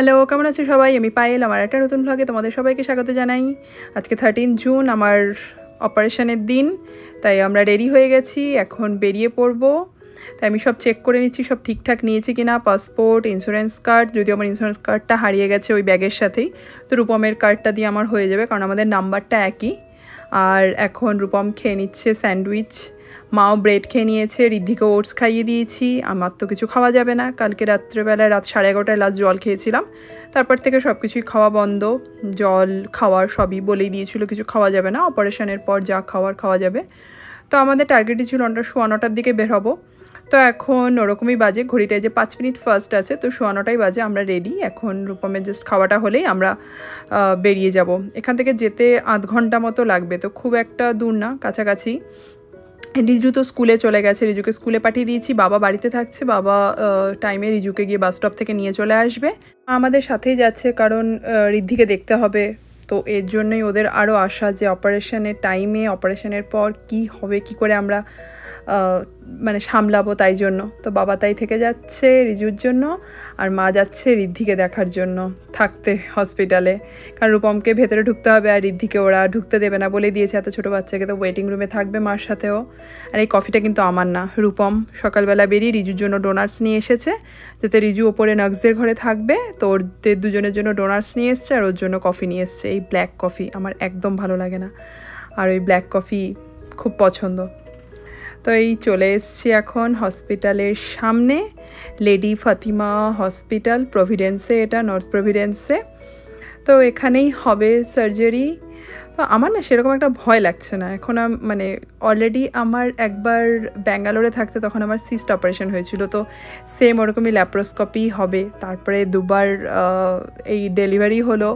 Hello, কেমন আছো সবাই? আমি পায়েল, আমার একটা নতুন ভ্লগে তোমাদের সবাইকে স্বাগত জানাই। আজকে 13 জুন আমার অপারেশনের দিন, তাই আমরা রেডি হয়ে গেছি, এখন বেরিয়ে পড়বো। তাই আমি সব চেক করে নিচ্ছি সব ঠিকঠাক নিয়েছি কিনা, পাসপোর্ট, ইন্স্যুরেন্স কার্ড, যদিও আমার ইন্স্যুরেন্স কার্ডটা হারিয়ে গেছে ওই ব্যাগের সাথেই, তো রূপমের কার্ডটা দিয়ে আমার হয়ে যাবে কারণ আমাদের নাম্বারটা একই। আর এখন রূপম খেয়ে নিচ্ছে স্যান্ডউইচ, মাও ব্রেড খেয়ে নিয়েছে, ঋদ্ধিকে ওটস খাইয়ে দিয়েছি। আমার তো কিছু খাওয়া যাবে না, কালকে রাত্রেবেলায় রাত 11:30টায় লাস্ট জল খেয়েছিলাম, তারপর থেকে সব কিছুই খাওয়া বন্ধ। জল খাওয়ার সবই বলেই দিয়েছিল কিছু খাওয়া যাবে না, অপারেশনের পর যা খাওয়া যাবে। তো আমাদের টার্গেটই ছিল আমরা 9:15টার দিকে বের হবো। তো এখন ওরকমই বাজে, ঘড়িটায় যে 5 মিনিট ফার্স্ট আছে, তো 9:15টাই বাজে, আমরা রেডি। এখন রূপমের জাস্ট খাওয়াটা হলেই আমরা বেরিয়ে যাব। এখান থেকে যেতে আধ ঘন্টা মতো লাগবে, তো খুব একটা দূর না, কাছাকাছি। রিজু তো স্কুলে চলে গেছে, রিজুকে স্কুলে পাঠিয়ে দিয়েছি, বাবা বাড়িতে থাকছে, বাবা টাইমে রিজুকে গিয়ে বাস স্টপ থেকে নিয়ে চলে আসবে। আমাদের সাথেই যাচ্ছে কারণ ঋদ্ধিকে দেখতে হবে, তো এর জন্যই ওদের আরও আশা যে অপারেশনের টাইমে, অপারেশনের পর কি হবে, কি করে আমরা মানে সামলাবো, তাই জন্য তো বাবা তাই থেকে যাচ্ছে রিজুর জন্য, আর মা যাচ্ছে ঋদ্ধিকে দেখার জন্য থাকতে হসপিটালে, কারণ রূপমকে ভেতরে ঢুকতে হবে আর ঋদ্ধিকে ওরা ঢুকতে দেবে না বলে দিয়েছে, এত ছোটো বাচ্চাকে, তো ওয়েটিং রুমে থাকবে মার সাথেও। আর এই কফিটা কিন্তু আমার না, রূপম সকালবেলা বেরিয়ে রিজুর জন্য ডোনাটস নিয়ে এসেছে, যাতে রিজু ওপরে নাক্সদের ঘরে থাকবে, তো ওদের দুজনের জন্য ডোনাটস নিয়ে এসছে আর ওর জন্য কফি নিয়ে এসছে, এই ব্ল্যাক কফি আমার একদম ভালো লাগে না, আর ওই ব্ল্যাক কফি খুব পছন্দ। তো এই চলে এসছি এখন হসপিটালের সামনে, লেডি ফাতিমা হসপিটাল, প্রভিডেন্সে, এটা নর্থ প্রভিডেন্সে। তো এখানেই হবে সার্জারি। তো আমার না সেরকম একটা ভয় লাগছে না এখন, মানে অলরেডি আমার একবার ব্যাঙ্গালোরে থাকতে তখন আমার সিস্ট অপারেশন হয়েছিল, তো সেম ওরকমই ল্যাপ্রোস্কোপি হবে, তারপরে দুবার এই ডেলিভারি হলো,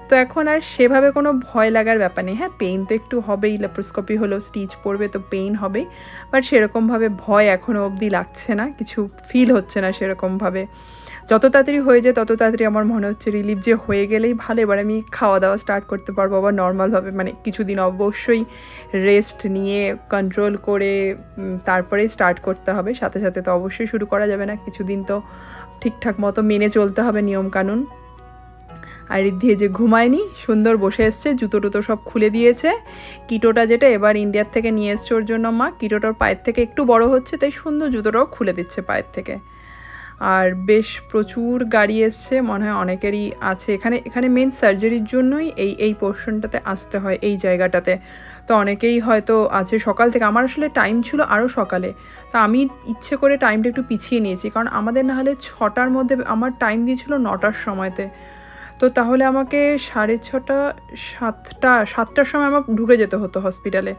তো এখন আর সেভাবে কোনো ভয় লাগার ব্যাপার নেই। হ্যাঁ, পেইন তো একটু হবেই, ল্যাপ্রোস্কোপি হলো, স্টিচ পড়বে, তো পেইন হবেই, বাট সেরকমভাবে ভয় এখনও অবধি লাগছে না, কিছু ফিল হচ্ছে না সেরকমভাবে। যত তাড়াতাড়ি হয়ে যায় তত তাড়াতাড়ি আমার মনে হচ্ছে রিলিফ যে হয়ে গেলেই ভালো, এবার আমি খাওয়া দাওয়া স্টার্ট করতে পারবো আবার নর্মালভাবে, মানে কিছুদিন অবশ্যই রেস্ট নিয়ে কন্ট্রোল করে তারপরেই স্টার্ট করতে হবে, সাথে সাথে তো অবশ্যই শুরু করা যাবে না, কিছুদিন তো ঠিকঠাক মতো মেনে চলতে হবে নিয়মকানুন। আর ঋদ্ধি যে ঘুমায়নি, সুন্দর বসে এসছে, জুতো টুতো সব খুলে দিয়েছে। কিটোটা যেটা এবার ইন্ডিয়ার থেকে নিয়ে এসছে ওর জন্য মা, কিটোটার পায়ের থেকে একটু বড় হচ্ছে, তাই সুন্দর জুতোটাও খুলে দিচ্ছে পায়ের থেকে। আর বেশ প্রচুর গাড়ি এসছে, মনে হয় অনেকেরই আছে এখানে মেন সার্জারির জন্যই এই পোর্শনটাতে আসতে হয়, এই জায়গাটাতে, তো অনেকেই হয়তো আছে সকাল থেকে। আমার আসলে টাইম ছিল আরও সকালে, তো আমি ইচ্ছে করে টাইমটা একটু পিছিয়ে নিয়েছি, কারণ আমাদের না হলে 6টার মধ্যে, আমার টাইম দিয়েছিল 9টার সময়তে, তো তাহলে আমাকে 6:30, 7টার সময় আমার ঢুকে যেতে হতো হসপিটালে,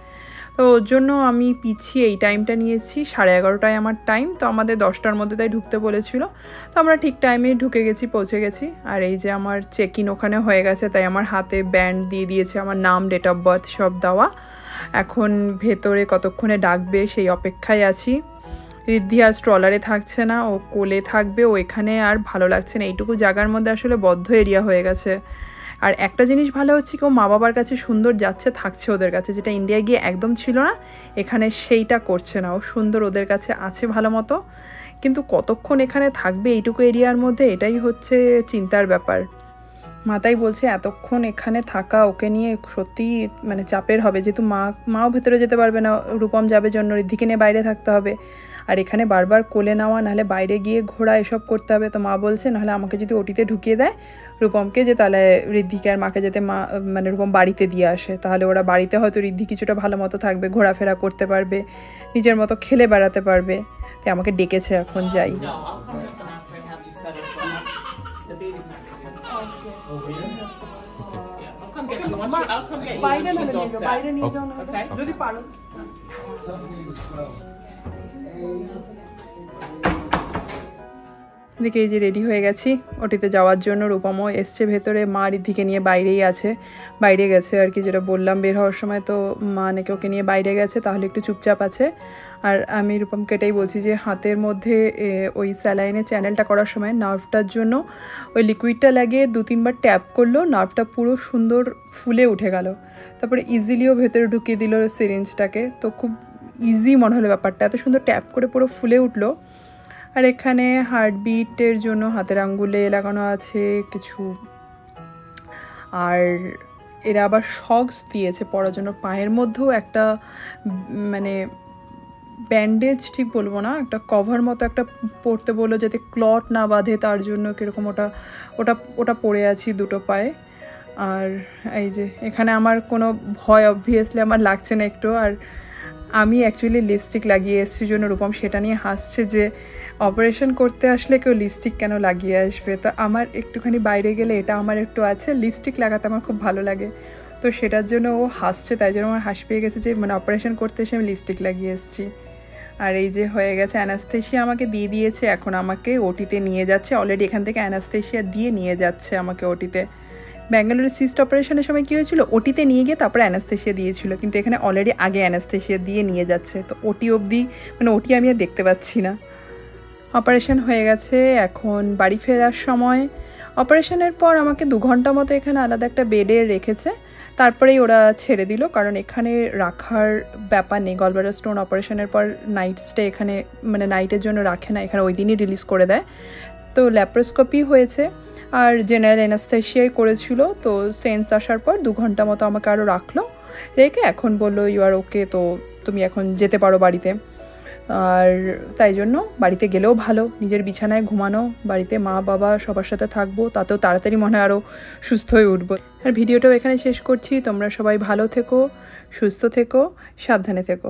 তো ওর জন্য আমি পিছিয়ে এই টাইমটা নিয়েছি, 11:30টায় আমার টাইম, তো আমাদের 10টার মধ্যে তাই ঢুকতে বলেছিল, তো আমরা ঠিক টাইমেই ঢুকে গেছি, পৌঁছে গেছি। আর এই যে আমার চেক ইন ওখানে হয়ে গেছে, তাই আমার হাতে ব্যান্ড দিয়ে দিয়েছে, আমার নাম, ডেট অফ বার্থ সব দেওয়া। এখন ভেতরে কতক্ষণে ডাকবে সেই অপেক্ষায় আছি। ঋদ্ধি আর স্ট্রলারে থাকছে না, ও কোলে থাকবে, ও এখানে আর ভালো লাগছে না, এইটুকু জায়গার মধ্যে আসলে বদ্ধ এরিয়া হয়ে গেছে। আর একটা জিনিস ভালো হচ্ছে কি, ও মা বাবার কাছে সুন্দর যাচ্ছে, থাকছে ওদের কাছে, যেটা ইন্ডিয়া গিয়ে একদম ছিল না, এখানে সেইটা করছে না, ও সুন্দর ওদের কাছে আছে ভালো মতো, কিন্তু কতক্ষণ এখানে থাকবে এইটুকু এরিয়ার মধ্যে, এটাই হচ্ছে চিন্তার ব্যাপার। মাতাই বলছে এতক্ষণ এখানে থাকা ওকে নিয়ে সত্যিই মানে চাপের হবে, যেহেতু মাও ভেতরে যেতে পারবে না, রূপম যাবে জন্য, ঋদ্ধিকে নিয়ে বাইরে থাকতে হবে, আর এখানে বারবার কোলে নেওয়া, নাহলে বাইরে গিয়ে ঘোরা, এসব করতে হবে। তো মা বলছে নাহলে আমাকে যদি ওটিতে ঢুকিয়ে দেয় রূপমকে, যে তাহলে ঋদ্ধিকে আর মাকে যাতে মা মানে রূপম বাড়িতে দিয়ে আসে, তাহলে ওরা বাড়িতে হয়তো ঋদ্ধি কিছুটা ভালো মতো থাকবে, ঘোরাফেরা করতে পারবে, নিজের মতো খেলে বেড়াতে পারবে। তাই আমাকে ডেকেছে, এখন যাই। এদিকে এই যে রেডি হয়ে গেছি ওটিতে যাওয়ার জন্য, রূপমও এসছে ভেতরে, মা ঋদ্ধিকে নিয়ে বাইরেই আছে, বাইরে গেছে আর কি, যেটা বললাম বের হওয়ার সময়, তো মা নাকি ওকে নিয়ে বাইরে গেছে, তাহলে একটু চুপচাপ আছে। আর আমি রূপমকে এটাই বলছি যে হাতের মধ্যে ওই স্যালাইনের চ্যানেলটা করার সময় নার্ভটার জন্য ওই লিকুইডটা লাগিয়ে 2-3বার ট্যাপ করলো, নার্ভটা পুরো সুন্দর ফুলে উঠে গেল, তারপরে ইজিলিও ভেতরে ঢুকিয়ে দিল সিরিঞ্জটাকে, তো খুব ইজি মনে হলো ব্যাপারটা, এত সুন্দর ট্যাপ করে পুরো ফুলে উঠলো। আর এখানে হার্টবিটের জন্য হাতের আঙ্গুলে লাগানো আছে কিছু, আর এরা আবার সক্স দিয়েছে পরার জন্য। পায়ের মধ্যেও একটা মানে ব্যান্ডেজ ঠিক বলবো না, একটা কভার মতো একটা পরতে বললো যাতে ক্লট না বাঁধে, তার জন্য কীরকম ওটা ওটা ওটা পরে আছি দুটো পায়ে। আর এই যে এখানে আমার কোনো ভয় অবভিয়াসলি আমার লাগছে না একটু। আর আমি অ্যাকচুয়ালি লিপস্টিক লাগিয়ে এসেছি জন্য রূপম সেটা নিয়ে হাসছে যে অপারেশন করতে আসলে কেউ লিপস্টিক কেন লাগিয়ে আসবে। তো আমার একটুখানি বাইরে গেলে এটা আমার একটু আছে, লিপস্টিক লাগাতে আমার খুব ভালো লাগে, তো সেটার জন্য ও হাসছে, তাই জন্য আমার হাসি পেয়ে গেছে যে মানে অপারেশন করতে এসে আমি লিপস্টিক লাগিয়ে এসেছি। আর এই যে হয়ে গেছে, অ্যানাস্থেশিয়া আমাকে দিয়ে দিয়েছে, এখন আমাকে ওটিতে নিয়ে যাচ্ছে। অলরেডি এখান থেকে অ্যানাস্থেশিয়া দিয়ে নিয়ে যাচ্ছে আমাকে ওটিতে। ব্যাঙ্গালোরের সিস্ট অপারেশনের সময় কী হয়েছিল, ওটিতে নিয়ে গিয়ে তারপরে অ্যানাস্থেশিয়া দিয়েছিল, কিন্তু এখানে অলরেডি আগে অ্যানাস্থেশিয়া দিয়ে নিয়ে যাচ্ছে। তো ওটি অবধি মানে ওটি আমি আর দেখতে পাচ্ছি না। অপারেশন হয়ে গেছে, এখন বাড়ি ফেরার সময়। অপারেশনের পর আমাকে 2 ঘন্টা মতো এখানে আলাদা একটা বেডে রেখেছে, তারপরেই ওরা ছেড়ে দিল, কারণ এখানে রাখার ব্যাপার নেই। গলব্লাডার স্টোন অপারেশনের পর নাইট স্টে এখানে মানে নাইটের জন্য রাখে না, এখানে ওই দিনই রিলিজ করে দেয়। তো ল্যাপ্রোস্কোপি হয়েছে আর জেনারেল অ্যানাস্থেশিয়াই করেছিল। তো সেন্স আসার পর 2 ঘন্টা মতো আমাকে আরও রাখলো, রেখে এখন বললো ইউ আর ওকে, তো তুমি এখন যেতে পারো বাড়িতে। আর তাই জন্য বাড়িতে গেলেও ভালো, নিজের বিছানায় ঘুমানো, বাড়িতে মা বাবা সবার সাথে থাকবো, তাতেও তাড়াতাড়ি মনে হয় আরও সুস্থ হয়ে উঠবো। আর ভিডিওটাও এখানে শেষ করছি। তোমরা সবাই ভালো থেকো, সুস্থ থেকো, সাবধানে থেকো।